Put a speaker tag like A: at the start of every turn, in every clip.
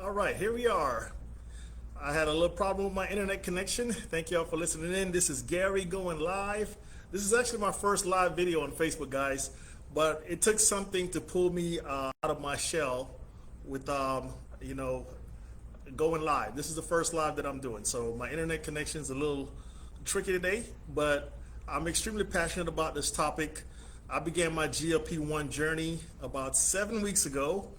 A: All right, here we are. I had a little problem with my internet connection. Thank y'all for listening in. This is Gary going live. This is actually my first live video on Facebook, guys, but it took something to pull me out of my shell with, going live. This is the first live that I'm doing, so my internet connection is a little tricky today, but I'm extremely passionate about this topic. I began my GLP-1 journey about 7 weeks ago,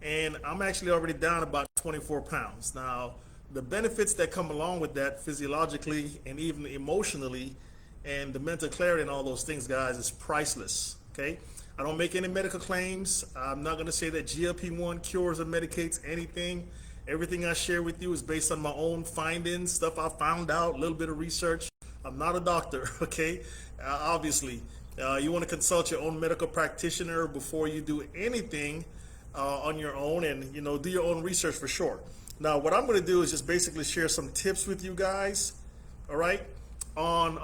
A: and I'm actually already down about 24 pounds. Now, the benefits that come along with that physiologically and even emotionally and the mental clarity and all those things, guys, is priceless, okay? I don't make any medical claims. I'm not gonna say that GLP-1 cures or medicates anything. Everything I share with you is based on my own findings, stuff I found out, a little bit of research. I'm not a doctor, okay? Obviously, you wanna consult your own medical practitioner before you do anything on your own, and do your own research for sure. Now, what I'm going to do is just basically share some tips with you guys, all right, on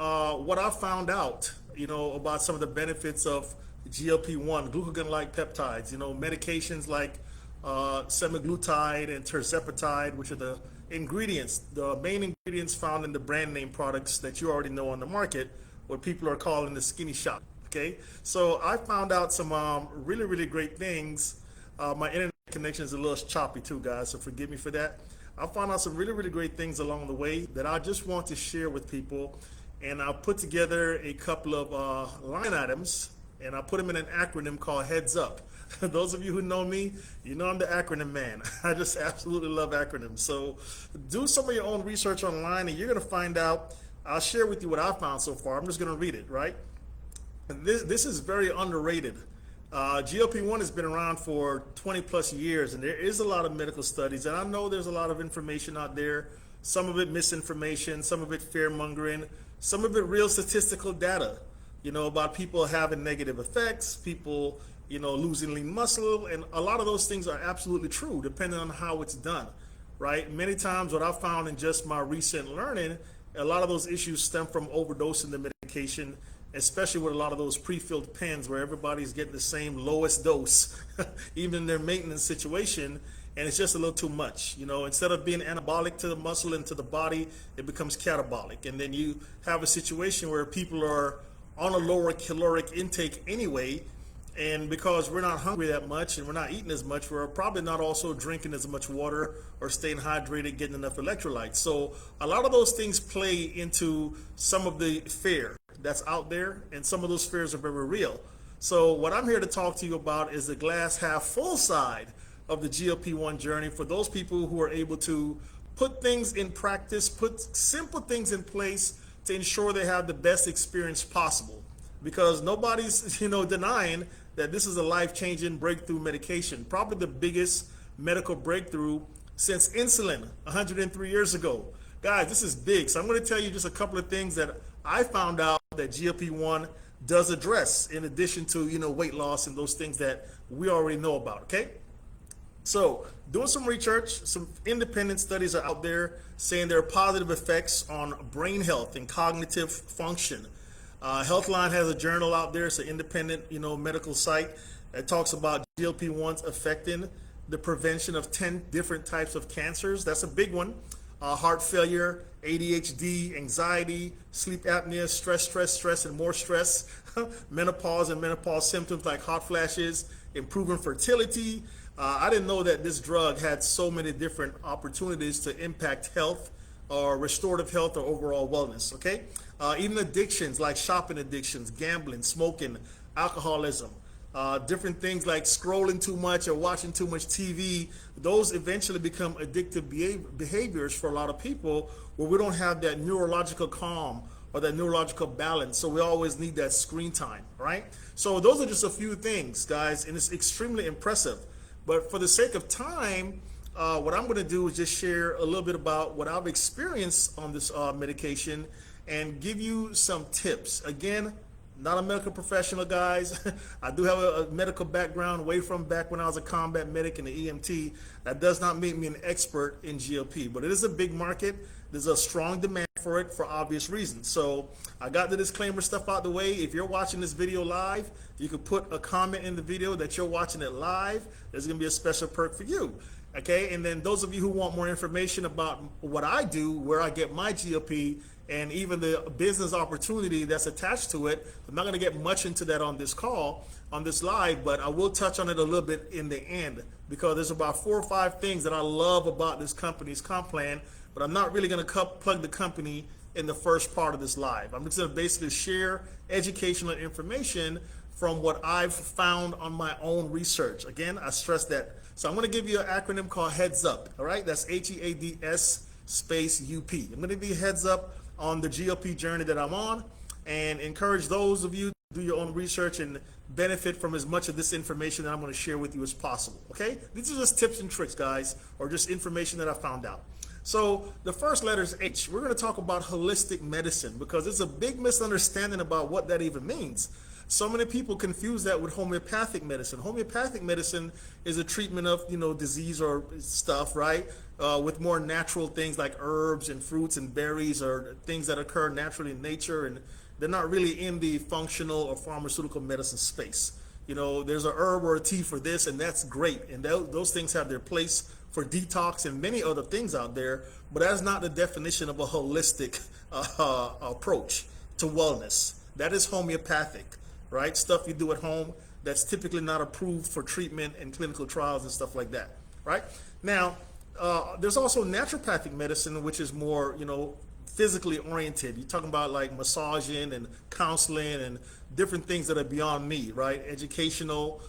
A: what I found out, about some of the benefits of GLP-1, glucagon-like peptides, medications like 𝗬𝗪glutatide and tirzepatide, which are the ingredients, the main ingredients found in the brand name products that you already know on the market, what people are calling the skinny shop, okay? So I found out some really, really great things. My internet connection is a little choppy too, guys, so forgive me for that. I found out some really, really great things along the way that I just want to share with people, and I put together a couple of line items, and I put them in an acronym called Heads Up. Those of you who know me, you know I'm the acronym man. I just absolutely love acronyms. So do some of your own research online, and you're going to find out. I'll share with you what I found so far. I'm just going to read it, right? And this is very underrated. GLP-1 has been around for 20 plus years, and there is a lot of medical studies, and I know there's a lot of information out there, some of it misinformation, some of it fear-mongering, some of it real statistical data, about people having negative effects, people, losing lean muscle, and a lot of those things are absolutely true, depending on how it's done, right? Many times what I found in just my recent learning, a lot of those issues stem from overdosing the medication, especially with a lot of those pre-filled pens where everybody's getting the same lowest dose, even in their maintenance situation, and it's just a little too much. Instead of being anabolic to the muscle and to the body, it becomes catabolic. And then you have a situation where people are on a lower caloric intake anyway, and because we're not hungry that much and we're not eating as much, we're probably not also drinking as much water or staying hydrated, getting enough electrolytes. So a lot of those things play into some of the fear that's out there, and some of those fears are very real. So what I'm here to talk to you about is the glass half full side of the GLP-1 journey for those people who are able to put things in practice, put simple things in place to ensure they have the best experience possible. Because nobody's denying that this is a life-changing breakthrough medication, probably the biggest medical breakthrough since insulin 103 years ago. Guys, this is big. So I'm going to tell you just a couple of things that I found out that GLP-1 does address, in addition to weight loss and those things that we already know about, okay? So doing some research, some independent studies are out there saying there are positive effects on brain health and cognitive function. Healthline has a journal out there. It's an independent medical site that talks about GLP-1s affecting the prevention of 10 different types of cancers. That's a big one. Heart failure, ADHD, anxiety, sleep apnea, stress, and more stress, menopause and menopause symptoms like hot flashes, improving fertility. I didn't know that this drug had so many different opportunities to impact health or restorative health or overall wellness, okay? Even addictions like shopping addictions, gambling, smoking, alcoholism, different things like scrolling too much or watching too much TV, those eventually become addictive behaviors for a lot of people where we don't have that neurological calm or that neurological balance, so we always need that screen time, right? So those are just a few things, guys, and it's extremely impressive. But for the sake of time, what I'm going to do is just share a little bit about what I've experienced on this medication and give you some tips. Again, not a medical professional, guys. I do have a medical background way from back when I was a combat medic in the EMT. That does not make me an expert in GLP, but it is a big market. There's a strong demand for it for obvious reasons. So I got the disclaimer stuff out the way. If you're watching this video live, you could put a comment in the video that you're watching it live. There's gonna be a special perk for you. Okay, and then those of you who want more information about what I do, where I get my GLP, and even the business opportunity that's attached to it, I'm not going to get much into that on this call, on this live, but I will touch on it a little bit in the end, because there's about 4 or 5 things that I love about this company's comp plan, but I'm not really going to plug the company in the first part of this live. I'm just going to basically share educational information from what I've found on my own research. Again, I stress that. So I'm going to give you an acronym called Heads Up. All right, that's H-E-A-D-S space U-P. I'm going to give you a heads up on the GLP journey that I'm on, and encourage those of you to do your own research and benefit from as much of this information that I'm going to share with you as possible. Okay, these are just tips and tricks, guys, or just information that I found out. So the first letter is H. We're going to talk about holistic medicine, because there's a big misunderstanding about what that even means. So many people confuse that with homeopathic medicine. Homeopathic medicine is a treatment of, disease or stuff, right? With more natural things like herbs and fruits and berries, or things that occur naturally in nature, and they're not really in the functional or pharmaceutical medicine space. There's a herb or a tea for this, and that's great. And those things have their place for detox and many other things out there, but that's not the definition of a holistic approach to wellness. That is homeopathic, right? Stuff you do at home that's typically not approved for treatment and clinical trials and stuff like that, right? Now, there's also naturopathic medicine, which is more, physically oriented. You're talking about like massaging and counseling and different things that are beyond me, right? Educational,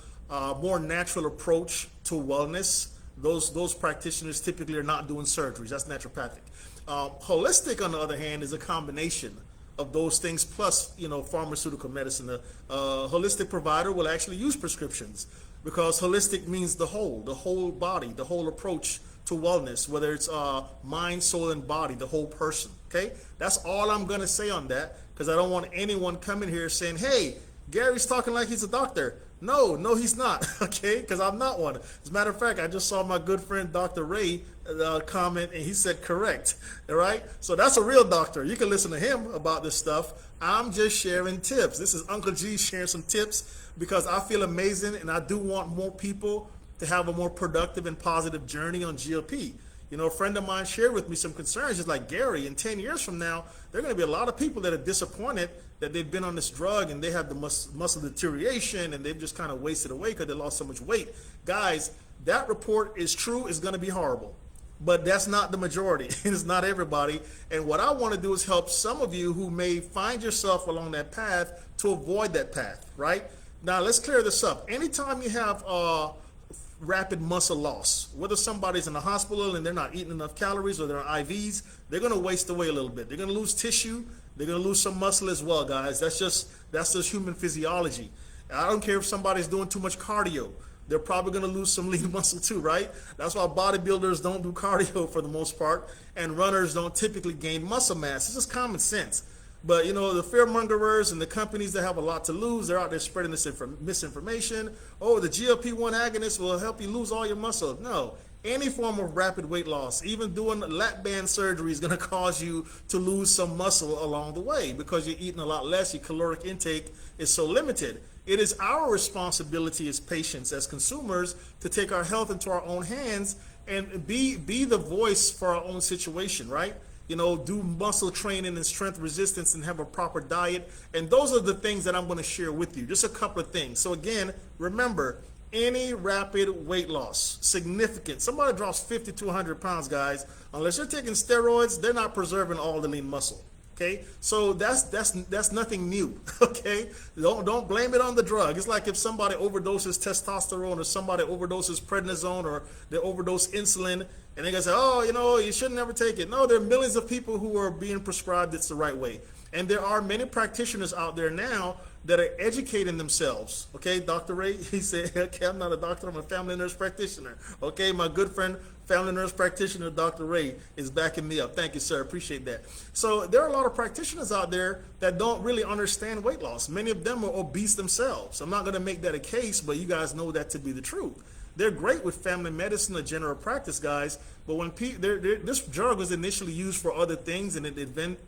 A: more natural approach to wellness. Those practitioners typically are not doing surgeries. That's naturopathic. Holistic, on the other hand, is a combination of those things plus, pharmaceutical medicine. A holistic provider will actually use prescriptions, because holistic means the whole body, the whole approach to wellness, whether it's mind, soul, and body, the whole person. Okay, that's all I'm going to say on that, because I don't want anyone coming here saying, hey, Gary's talking like he's a doctor. No, he's not. Okay, because I'm not one. As a matter of fact, I just saw my good friend Dr. Ray comment, and he said correct. All right, so that's a real doctor. You can listen to him about this stuff. I'm just sharing tips. This is Uncle G sharing some tips, because I feel amazing, and I do want more people to have a more productive and positive journey on GLP. A friend of mine shared with me some concerns. Just like, Gary, in 10 years from now, there are going to be a lot of people that are disappointed that they've been on this drug and they have the muscle deterioration and they've just kind of wasted away because they lost so much weight. Guys, that report is true. It's going to be horrible. But that's not the majority. It's not everybody. And what I want to do is help some of you who may find yourself along that path to avoid that path, right? Now, let's clear this up. Anytime you have rapid muscle loss, whether somebody's in the hospital and they're not eating enough calories, or they're on IVs, they're going to waste away a little bit. They're going to lose tissue. They're going to lose some muscle as well, guys. That's just human physiology. I don't care if somebody's doing too much cardio. They're probably going to lose some lean muscle too, right? That's why bodybuilders don't do cardio for the most part, and runners don't typically gain muscle mass. It's just common sense. But, the fearmongerers and the companies that have a lot to lose, they're out there spreading this misinformation. Oh, the GLP-1 agonist will help you lose all your muscle. No, any form of rapid weight loss, even doing lap band surgery, is going to cause you to lose some muscle along the way, because you're eating a lot less. Your caloric intake is so limited. It is our responsibility as patients, as consumers, to take our health into our own hands and be the voice for our own situation, right? Do muscle training and strength resistance and have a proper diet. And those are the things that I'm going to share with you. Just a couple of things. So again, remember, any rapid weight loss, significant, somebody drops 50 to 100 pounds, guys, unless you're taking steroids, they're not preserving all the lean muscle. Okay, so that's nothing new. Okay, don't blame it on the drug. It's like if somebody overdoses testosterone, or somebody overdoses prednisone, or they overdose insulin, and they gonna say, oh, you should never take it. No, there are millions of people who are being prescribed it's the right way, and there are many practitioners out there now that are educating themselves. Okay, Dr. Ray, he said, okay, I'm not a doctor, I'm a family nurse practitioner. Okay, my good friend, family nurse practitioner, Dr. Ray, is backing me up. Thank you, sir, appreciate that. So there are a lot of practitioners out there that don't really understand weight loss. Many of them are obese themselves. I'm not gonna make that a case, but you guys know that to be the truth. They're great with family medicine or general practice, guys, but when this drug was initially used for other things, and it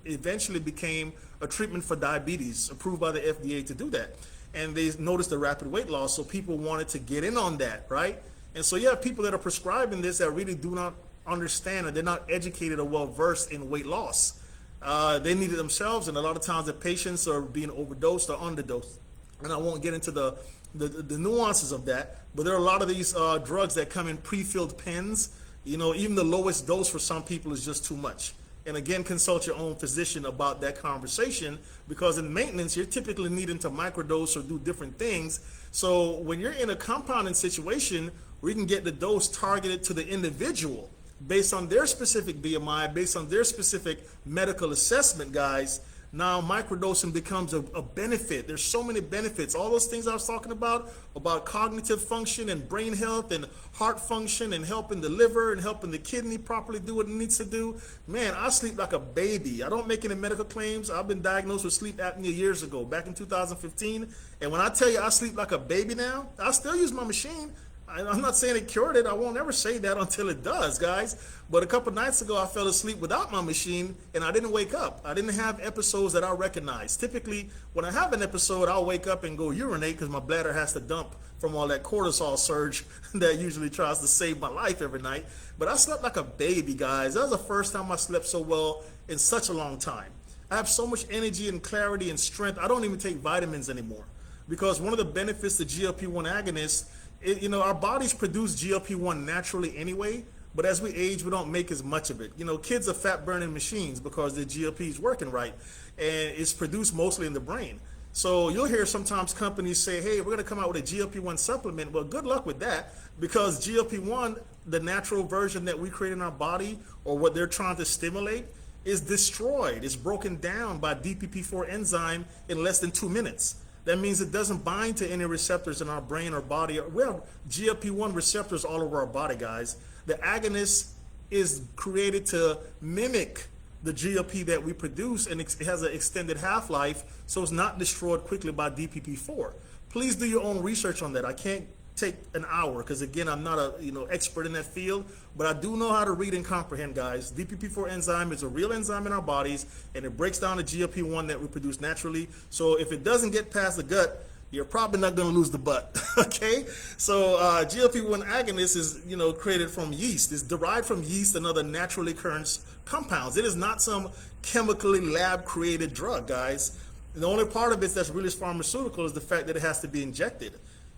A: eventually became a treatment for diabetes, approved by the FDA to do that. And they noticed the rapid weight loss, so people wanted to get in on that, right? And so you have people that are prescribing this that really do not understand, and they're not educated or well versed in weight loss. They need it themselves, and a lot of times the patients are being overdosed or underdosed. And I won't get into the nuances of that, but there are a lot of these drugs that come in pre-filled pens. You know, even the lowest dose for some people is just too much. And again, consult your own physician about that conversation, because in maintenance, you're typically needing to microdose or do different things. So when you're in a compounding situation, we can get the dose targeted to the individual based on their specific BMI, based on their specific medical assessment, guys. Now microdosing becomes a benefit. There's so many benefits. All those things I was talking about cognitive function and brain health and heart function and helping the liver and helping the kidney properly do what it needs to do. Man, I sleep like a baby. I don't make any medical claims. I've been diagnosed with sleep apnea years ago, back in 2015. And when I tell you I sleep like a baby now, I still use my machine. I'm not saying it cured it. I won't ever say that until it does, guys. But a couple nights ago, I fell asleep without my machine, and I didn't wake up. I didn't have episodes that I recognize. Typically, when I have an episode, I'll wake up and go urinate because my bladder has to dump from all that cortisol surge that usually tries to save my life every night. But I slept like a baby, guys. That was the first time I slept so well in such a long time. I have so much energy and clarity and strength. I don't even take vitamins anymore, because one of the benefits to GLP-1 agonists, you know, our bodies produce GLP-1 naturally anyway, but as we age, we don't make as much of it. You know, kids are fat burning machines because their GLP is working right, and it's produced mostly in the brain. So you'll hear sometimes companies say, hey, we're going to come out with a GLP-1 supplement. Well, good luck with that, because GLP-1, the natural version that we create in our body, or what they're trying to stimulate, is destroyed. It's broken down by DPP-4 enzyme in less than 2 minutes. That means it doesn't bind to any receptors in our brain or body. We have GLP-1 receptors all over our body, guys. The agonist is created to mimic the GLP that we produce, and it has an extended half-life, so it's not destroyed quickly by DPP-4. Please do your own research on that. I can't take an hour, because again, I'm not a expert in that field, but I do know how to read and comprehend, guys. DPP-4 enzyme is a real enzyme in our bodies, and it breaks down the GLP-1 that we produce naturally. So if it doesn't get past the gut, you're probably not going to lose the butt. Okay, so GLP-1 agonist is created from yeast. It's derived from yeast and other naturally occurring compounds. It is not some chemically lab created drug, guys. The only part of it that's really pharmaceutical is the fact that it has to be injected.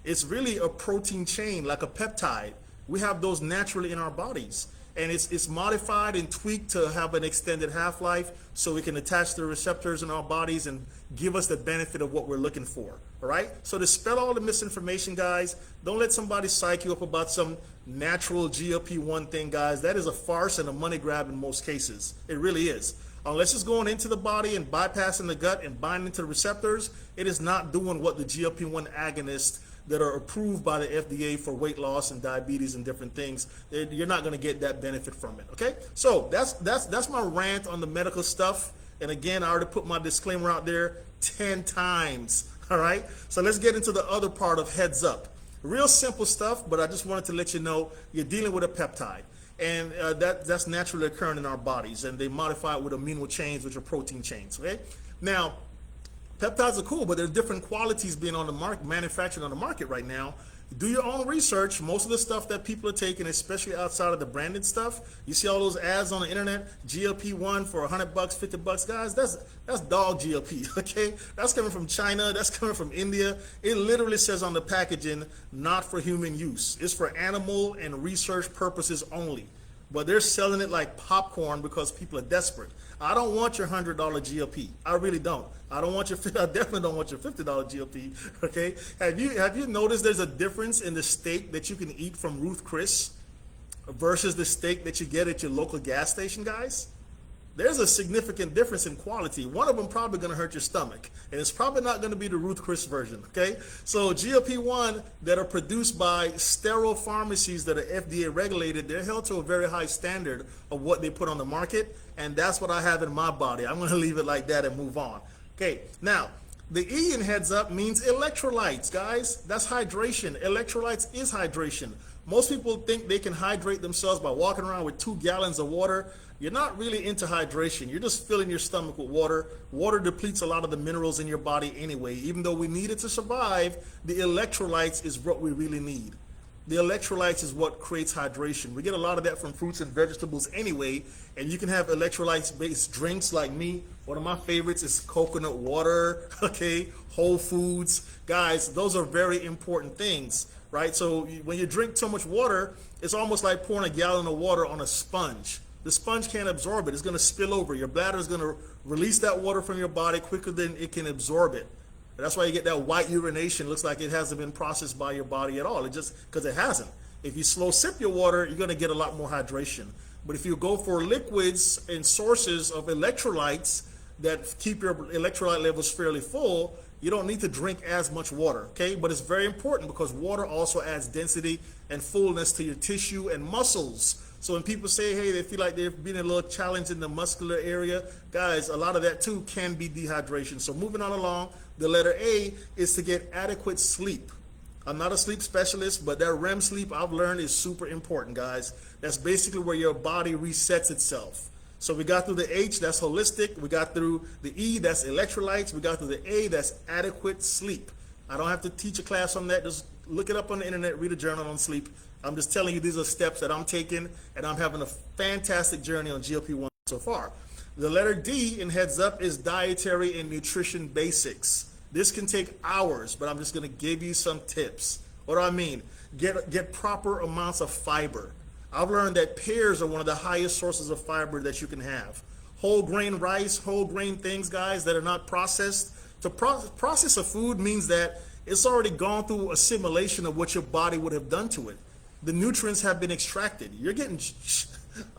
A: It's really a protein chain, like a peptide. We have those naturally in our bodies, and it's modified and tweaked to have an extended half-life, so we can attach the receptors in our bodies and give us the benefit of what we're looking for. All right, so to dispel all the misinformation, guys, don't let somebody psych you up about some natural GLP-1 thing, guys. That is a farce and a money grab in most cases. It really is. Unless it's going into the body and bypassing the gut and binding to the receptors, it is not doing what the GLP-1 agonists that are approved by the FDA for weight loss and diabetes and different things. You're not going to get that benefit from it. Okay, so that's my rant on the medical stuff. And again, I already put my disclaimer out there 10 times. All right, so let's get into the other part of heads up. Real simple stuff, but I just wanted to let you know you're dealing with a peptide, and that's naturally occurring in our bodies, and they modify it with amino chains, which are protein chains. Okay, now peptides are cool, but there are different qualities being on the market, manufactured on the market right now. Do your own research. Most of the stuff that people are taking, especially outside of the branded stuff, you see all those ads on the internet, GLP-1 for $100, $50, guys, that's dog GLP, okay? That's coming from China, that's coming from India. It literally says on the packaging, not for human use. It's for animal and research purposes only. But they're selling it like popcorn because people are desperate. I don't want your $100 GLP. I really don't. I definitely don't want your $50 GLP. Okay? Have you noticed there's a difference in the steak that you can eat from Ruth Chris versus the steak that you get at your local gas station, guys? There's a significant difference in quality. One of them probably going to hurt your stomach, and it's probably not going to be the Ruth Chris version, okay? So GLP-1 that are produced by sterile pharmacies that are FDA regulated, they're held to a very high standard of what they put on the market, and that's what I have in my body. I'm going to leave it like that and move on. Okay, now, the E in heads up means electrolytes, guys. That's hydration. Electrolytes is hydration. Most people think they can hydrate themselves by walking around with 2 gallons of water. You're not really into hydration. You're just filling your stomach with water. Water depletes a lot of the minerals in your body anyway. Even though we need it to survive, the electrolytes is what we really need. The electrolytes is what creates hydration. We get a lot of that from fruits and vegetables anyway, and you can have electrolytes-based drinks like me. One of my favorites is coconut water, okay, Whole Foods. Guys, those are very important things, right? So when you drink so much water, it's almost like pouring a gallon of water on a sponge. The sponge can't absorb it. It's going to spill over. Your bladder is going to release that water from your body quicker than it can absorb it. That's why you get that white urination. It looks like it hasn't been processed by your body at all. It just because it hasn't. If you slow sip your water, you're going to get a lot more hydration. But if you go for liquids and sources of electrolytes that keep your electrolyte levels fairly full, you don't need to drink as much water, okay? But it's very important because water also adds density and fullness to your tissue and muscles. So when people say, hey, they feel like they've been a little challenge in the muscular area, guys, a lot of that too can be dehydration. So moving on along, the letter A is to get adequate sleep. I'm not a sleep specialist, but that REM sleep I've learned is super important, guys. That's basically where your body resets itself. So we got through the H, that's holistic. We got through the E, that's electrolytes. We got through the A, that's adequate sleep. I don't have to teach a class on that. Just look it up on the internet, read a journal on sleep. I'm just telling you these are steps that I'm taking, and I'm having a fantastic journey on GLP-1 so far. The letter D in heads up is dietary and nutrition basics. This can take hours, but I'm just going to give you some tips. What do I mean? Get proper amounts of fiber. I've learned that pears are one of the highest sources of fiber that you can have. Whole grain rice, whole grain things, guys, that are not processed. To process a food means that it's already gone through assimilation of what your body would have done to it. The nutrients have been extracted. You're getting,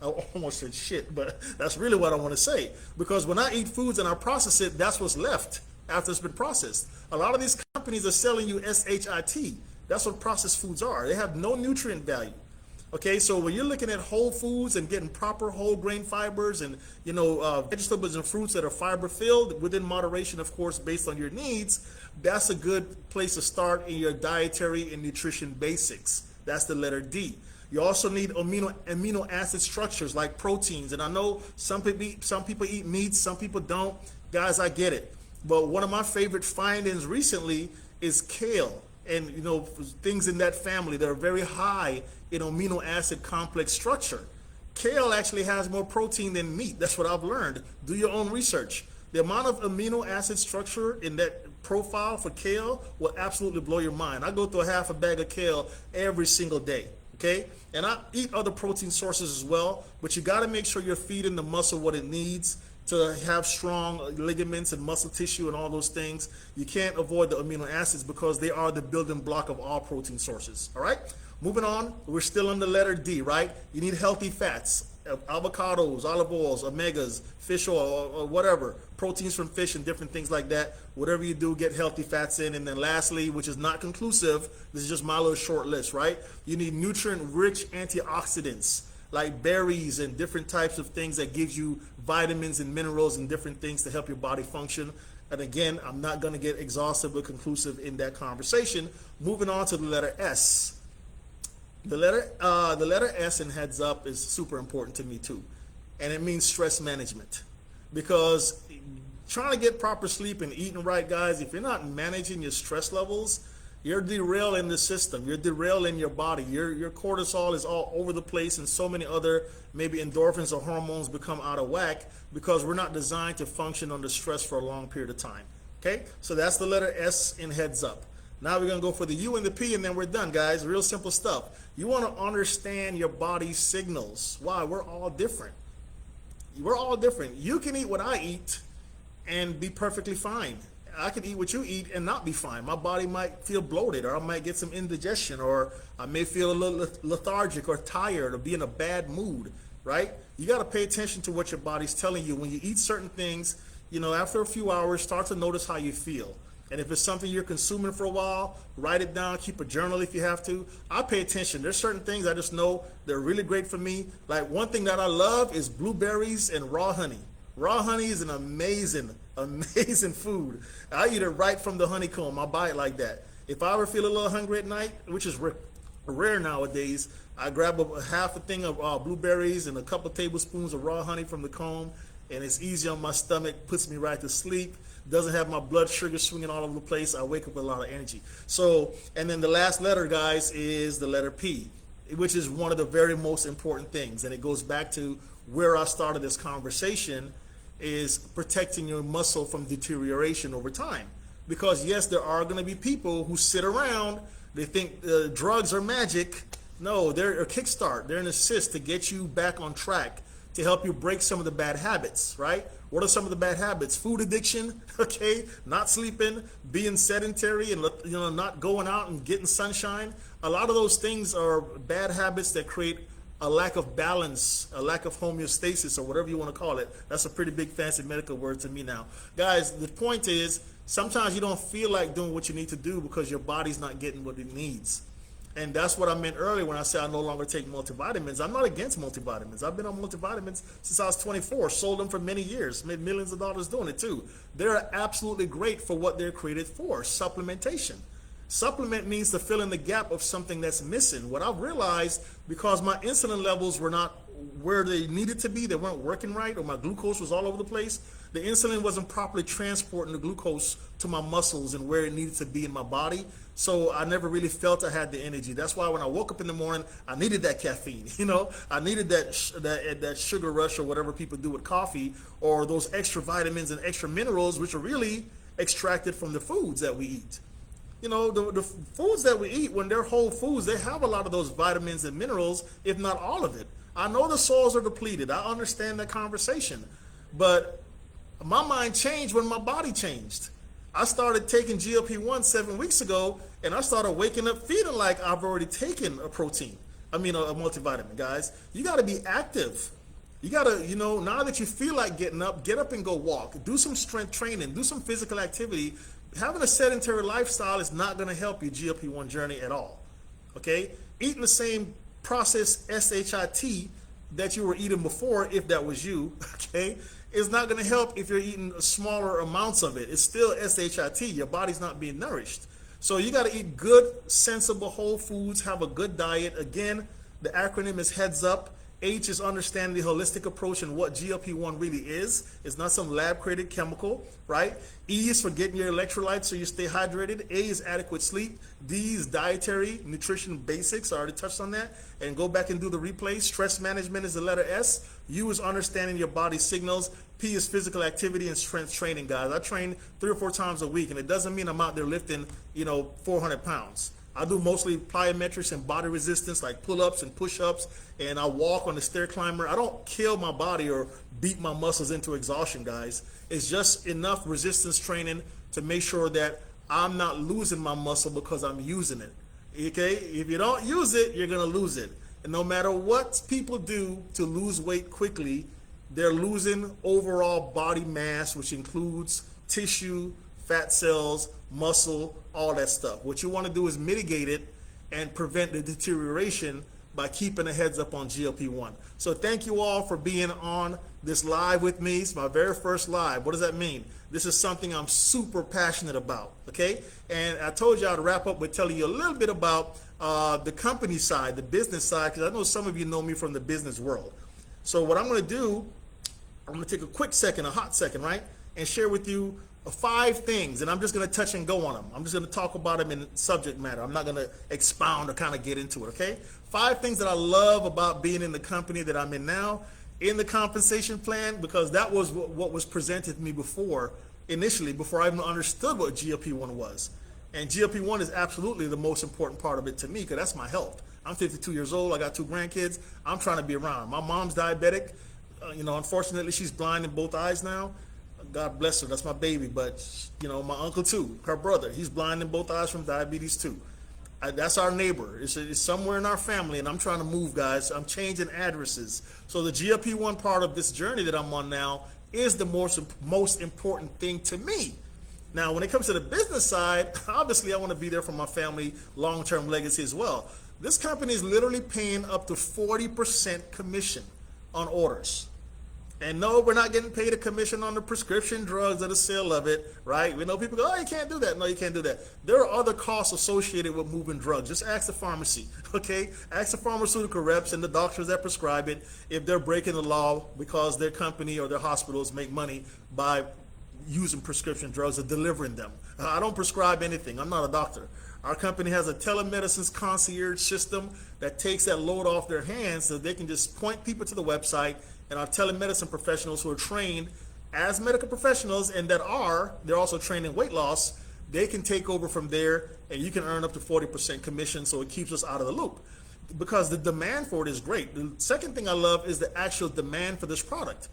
A: I almost said shit, but that's really what I want to say. Because when I eat foods and I process it, that's what's left after it's been processed. A lot of these companies are selling you SHIT. That's what processed foods are. They have no nutrient value. Okay, so when you're looking at whole foods and getting proper whole grain fibers and, vegetables and fruits that are fiber filled within moderation, of course, based on your needs, that's a good place to start in your dietary and nutrition basics. That's the letter D. You also need amino acid structures like proteins. And I know some people eat meat, some people don't. Guys, I get it. But one of my favorite findings recently is kale and things in that family that are very high in amino acid complex structure. Kale actually has more protein than meat. That's what I've learned. Do your own research. The amount of amino acid structure in that profile for kale will absolutely blow your mind. I go through a half a bag of kale every single day, okay? And I eat other protein sources as well, but you gotta make sure you're feeding the muscle what it needs to have strong ligaments and muscle tissue and all those things. You can't avoid the amino acids because they are the building block of all protein sources, all right? Moving on, we're still on the letter D, right? You need healthy fats. Avocados, olive oils, omegas, fish oil, or whatever, proteins from fish and different things like that. Whatever you do, get healthy fats in. And then lastly, which is not conclusive, this is just my little short list, right? You need nutrient-rich antioxidants like berries and different types of things that gives you vitamins and minerals and different things to help your body function. And again, I'm not going to get exhaustive or conclusive in that conversation. Moving on to the letter S. The letter S in heads up is super important to me too, and it means stress management. Because trying to get proper sleep and eating right, guys, if you're not managing your stress levels, you're derailing the system. You're derailing your body. Your cortisol is all over the place, and so many other maybe endorphins or hormones become out of whack because we're not designed to function under stress for a long period of time. Okay, so that's the letter S in heads up. Now we're going to go for the U and the P, and then we're done, guys. Real simple stuff. You want to understand your body's signals. Why? We're all different. We're all different. You can eat what I eat and be perfectly fine. I can eat what you eat and not be fine. My body might feel bloated, or I might get some indigestion, or I may feel a little lethargic or tired or be in a bad mood, right? You got to pay attention to what your body's telling you. When you eat certain things, after a few hours, start to notice how you feel. And if it's something you're consuming for a while, write it down, keep a journal if you have to. I pay attention. There's certain things I just know they're really great for me. Like one thing that I love is blueberries and raw honey. Raw honey is an amazing food. I eat it right from the honeycomb. I buy it like that. If I ever feel a little hungry at night, which is rare nowadays, I grab half a thing of blueberries and a couple tablespoons of raw honey from the comb, and it's easy on my stomach, puts me right to sleep, doesn't have my blood sugar swinging all over the place. I wake up with a lot of energy. So, and then the last letter, guys, is the letter P, which is one of the very most important things. And it goes back to where I started this conversation, is protecting your muscle from deterioration over time. Because yes, there are going to be people who sit around, they think drugs are magic. No, they're a kickstart. They're an assist to get you back on track, to help you break some of the bad habits, right? What are some of the bad habits? Food addiction, okay? Not sleeping, being sedentary, and not going out and getting sunshine. A lot of those things are bad habits that create a lack of balance, a lack of homeostasis, or whatever you want to call it. That's a pretty big fancy medical word to me now. Guys, the point is, sometimes you don't feel like doing what you need to do because your body's not getting what it needs. And that's what I meant earlier when I said I no longer take multivitamins. I'm not against multivitamins. I've been on multivitamins since I was 24, sold them for many years, made millions of dollars doing it too. They're absolutely great for what they're created for, supplementation. Supplement means to fill in the gap of something that's missing. What I've realized, because my insulin levels were not where they needed to be, they weren't working right, or my glucose was all over the place, the insulin wasn't properly transporting the glucose to my muscles and where it needed to be in my body. So I never really felt I had the energy. That's why when I woke up in the morning, I needed that caffeine. I needed that sugar rush, or whatever people do with coffee, or those extra vitamins and extra minerals, which are really extracted from the foods that we eat. The foods that we eat, when they're whole foods, they have a lot of those vitamins and minerals, if not all of it. I know the soils are depleted. I understand that conversation. But my mind changed when my body changed. I started taking GLP-1 7 weeks ago, and I started waking up feeling like I've already taken a multivitamin, guys. You got to be active. You got to, now that you feel like getting up, get up and go walk. Do some strength training. Do some physical activity. Having a sedentary lifestyle is not going to help your GLP-1 journey at all, okay? Eating the same processed SHIT that you were eating before, if that was you, okay, is not going to help if you're eating smaller amounts of it. It's still SHIT. Your body's not being nourished. So you got to eat good, sensible, whole foods, have a good diet. Again, the acronym is HEADS up. H is understanding the holistic approach and what GLP-1 really is. It's not some lab-created chemical, right? E is for getting your electrolytes so you stay hydrated. A is adequate sleep. D is dietary, nutrition basics. I already touched on that. And go back and do the replay. Stress management is the letter S. U is understanding your body signals. P is physical activity and strength training, guys. I train 3 or 4 times a week, and it doesn't mean I'm out there lifting, 400 pounds. I do mostly plyometrics and body resistance, like pull-ups and push-ups, and I walk on the stair climber. I don't kill my body or beat my muscles into exhaustion, guys. It's just enough resistance training to make sure that I'm not losing my muscle because I'm using it. Okay? If you don't use it, you're going to lose it. And no matter what people do to lose weight quickly, they're losing overall body mass, which includes tissue, fat cells, muscle, all that stuff. What you want to do is mitigate it and prevent the deterioration by keeping a heads up on GLP-1. So thank you all for being on this live with me. It's my very first live. What does that mean? This is something I'm super passionate about, okay? And I told you I'd wrap up with telling you a little bit about the company side, the business side, because I know some of you know me from the business world. So what I'm going to do, I'm going to take a quick second, a hot second, right, and share with you 5 things, and I'm just going to touch and go on them. I'm just going to talk about them in subject matter. I'm not going to expound or kind of get into it, okay? 5 things that I love about being in the company that I'm in now, in the compensation plan, because that was what was presented to me initially, before I even understood what GLP-1 was. And GLP-1 is absolutely the most important part of it to me, because that's my health. I'm 52 years old. I got 2 grandkids. I'm trying to be around. My mom's diabetic. Unfortunately, she's blind in both eyes now. God bless her, that's my baby, but my uncle too, her brother, he's blind in both eyes from diabetes too. That's our neighbor. It's somewhere in our family, and I'm trying to move, guys. I'm changing addresses. So the GLP-1 part of this journey that I'm on now is the most important thing to me. Now, when it comes to the business side, obviously I want to be there for my family, long-term legacy as well. This company is literally paying up to 40% commission on orders. And no, we're not getting paid a commission on the prescription drugs or the sale of it, right? We know people go, oh, you can't do that. No, you can't do that. There are other costs associated with moving drugs. Just ask the pharmacy, okay? Ask the pharmaceutical reps and the doctors that prescribe it if they're breaking the law because their company or their hospitals make money by using prescription drugs or delivering them. I don't prescribe anything. I'm not a doctor. Our company has a telemedicine concierge system that takes that load off their hands so they can just point people to the website, and our telemedicine professionals who are trained as medical professionals and they're also trained in weight loss, they can take over from there, and you can earn up to 40% commission, so it keeps us out of the loop because the demand for it is great. The second thing I love is the actual demand for this product.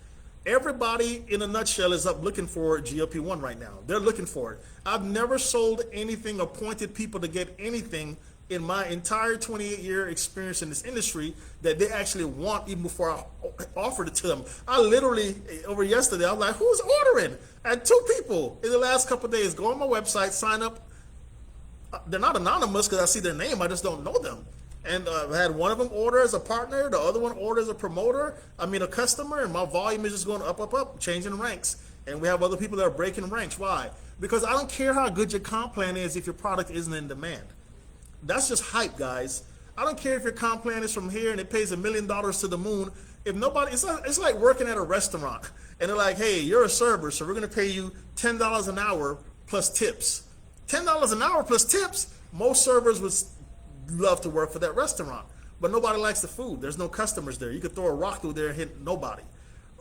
A: Everybody in a nutshell is up looking for GLP-1 right now. They're looking for it. I've never sold anything or pointed people to get anything in my entire 28-year experience in this industry that they actually want even before I offered it to them. I literally, over yesterday, I was like, who's ordering? I had 2 people in the last couple of days go on my website, sign up. They're not anonymous because I see their name. I just don't know them. And I had one of them order as a partner, the other one order as a promoter, a customer, and my volume is just going up, changing ranks. And we have other people that are breaking ranks. Why? Because I don't care how good your comp plan is if your product isn't in demand. That's just hype, guys. I don't care if your comp plan is from here and it pays $1 million to the moon. If nobody, it's like working at a restaurant and they're like, hey, you're a server, so we're going to pay you $10 an hour plus tips. $10 an hour plus tips? Most servers would love to work for that restaurant, but nobody likes the food. There's no customers there. You could throw a rock through there and hit nobody.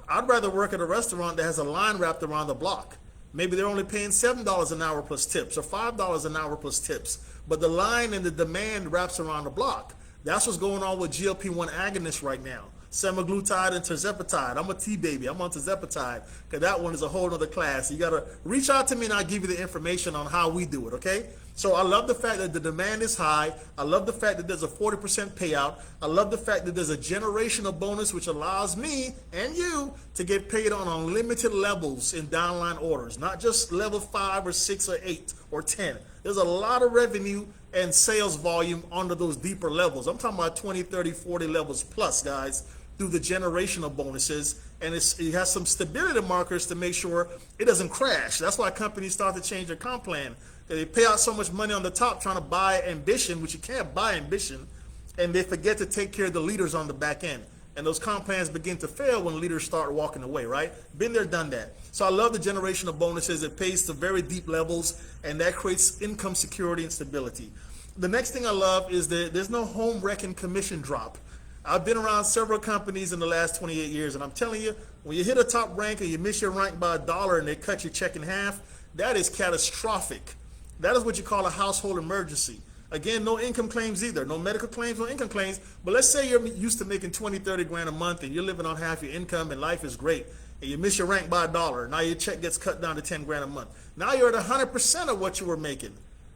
A: I'd rather work at a restaurant that has a line wrapped around the block. Maybe they're only paying $7 an hour plus tips or $5 an hour plus tips, but the line and the demand wraps around the block. That's what's going on with GLP-1 agonists right now. Semaglutide and tirzepatide. I'm a T-baby. I'm on tirzepatide because that one is a whole other class. You got to reach out to me and I'll give you the information on how we do it, okay? So I love the fact that the demand is high. I love the fact that there's a 40% payout. I love the fact that there's a generational bonus which allows me and you to get paid on unlimited levels in downline orders, not just level 5 or 6 or 8 or 10. There's a lot of revenue and sales volume under those deeper levels. I'm talking about 20, 30, 40 levels plus, guys, through the generational bonuses, and it has some stability markers to make sure it doesn't crash. That's why companies start to change their comp plan. They pay out so much money on the top trying to buy ambition, which you can't buy ambition, and they forget to take care of the leaders on the back end. And those comp plans begin to fail when leaders start walking away, right? Been there, done that. So I love the generational bonuses. It pays to very deep levels, and that creates income security and stability. The next thing I love is that there's no home wrecking commission drop. I've been around several companies in the last 28 years, and I'm telling you, when you hit a top rank and you miss your rank by $1 and they cut your check in half, that is catastrophic. That is what you call a household emergency. Again, no income claims either, no medical claims, no income claims. But let's say you're used to making 20, 30 grand a month and you're living on half your income and life is great, and you miss your rank by $1. Now your check gets cut down to 10 grand a month. Now you're at 100% of what you were making.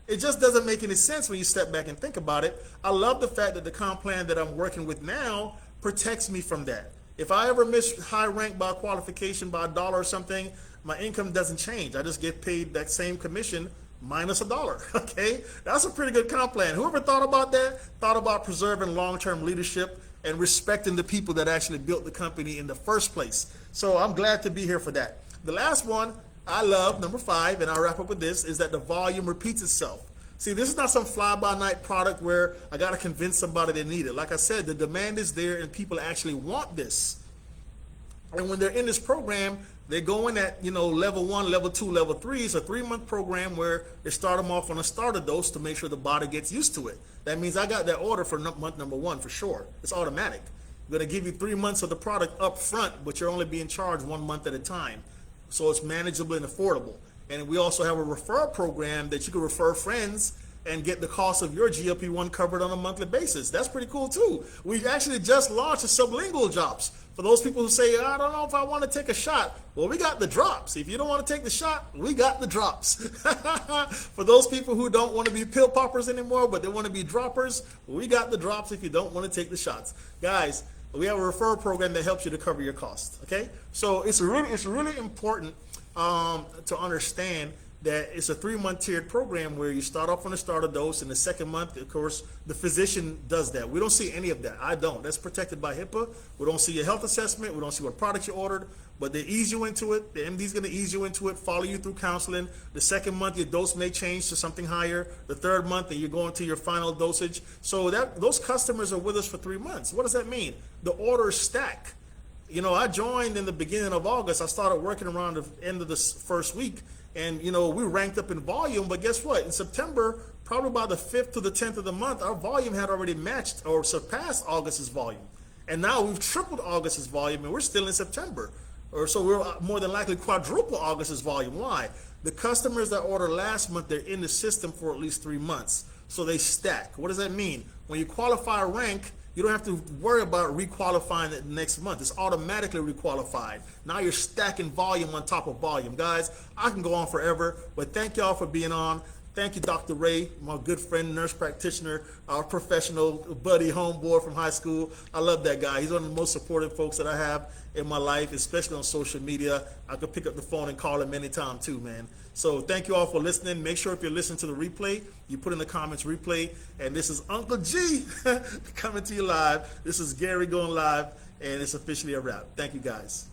A: It just doesn't make any sense when you step back and think about it. I love the fact that the comp plan that I'm working with now protects me from that. If I ever miss high rank by qualification by $1 or something, my income doesn't change. I just get paid that same commission minus $1, okay? That's a pretty good comp plan. Whoever thought about that, thought about preserving long-term leadership and respecting the people that actually built the company in the first place. So I'm glad to be here for that. The last one I love, number 5, and I'll wrap up with this, is that the volume repeats itself. See, this is not some fly-by-night product where I got to convince somebody they need it. Like I said, the demand is there and people actually want this. And when they're in this program, they go in at, level 1, level 2, level 3. It's a 3-month program where they start them off on a starter dose to make sure the body gets used to it. That means I got that order for month number 1 for sure. It's automatic. I'm going to give you 3 months of the product up front, but you're only being charged 1 month at a time. So it's manageable and affordable. And we also have a referral program that you can refer friends and get the cost of your GLP-1 covered on a monthly basis. That's pretty cool too. We actually just launched a sublingual drops. For those people who say, I don't know if I want to take a shot. Well, we got the drops. If you don't want to take the shot, we got the drops. For those people who don't want to be pill poppers anymore, but they want to be droppers, we got the drops if you don't want to take the shots. Guys, we have a referral program that helps you to cover your costs, okay? So it's really important to understand that it's a 3-month tiered program where you start off on the starter dose, and the second month, of course, the physician does that. We don't see any of that. I don't. That's protected by HIPAA. We don't see your health assessment. We don't see what products you ordered, but they ease you into it. The MD's going to ease you into it, follow you through counseling. The second month, your dose may change to something higher. The third month, and you're going to your final dosage. So those customers are with us for 3 months. What does that mean? The orders stack. You know, I joined in the beginning of August. I started working around the end of the first week. And, you know, we ranked up in volume, but guess what? In September, probably by the 5th to the 10th of the month, our volume had already matched or surpassed August's volume. And now we've tripled August's volume, and we're still in September. Or so we're more than likely quadruple August's volume. Why? The customers that ordered last month, they're in the system for at least 3 months. So they stack. What does that mean? When you qualify a rank, you don't have to worry about requalifying it next month. It's automatically requalified. Now you're stacking volume on top of volume. Guys, I can go on forever, but thank y'all for being on. Thank you, Dr. Ray, my good friend, nurse practitioner, our professional buddy, homeboy from high school. I love that guy. He's one of the most supportive folks that I have in my life, especially on social media. I could pick up the phone and call him anytime too, man. So thank you all for listening. Make sure if you're listening to the replay, you put in the comments replay. And this is Uncle G coming to you live. This is Gary going live, and it's officially a wrap. Thank you, guys.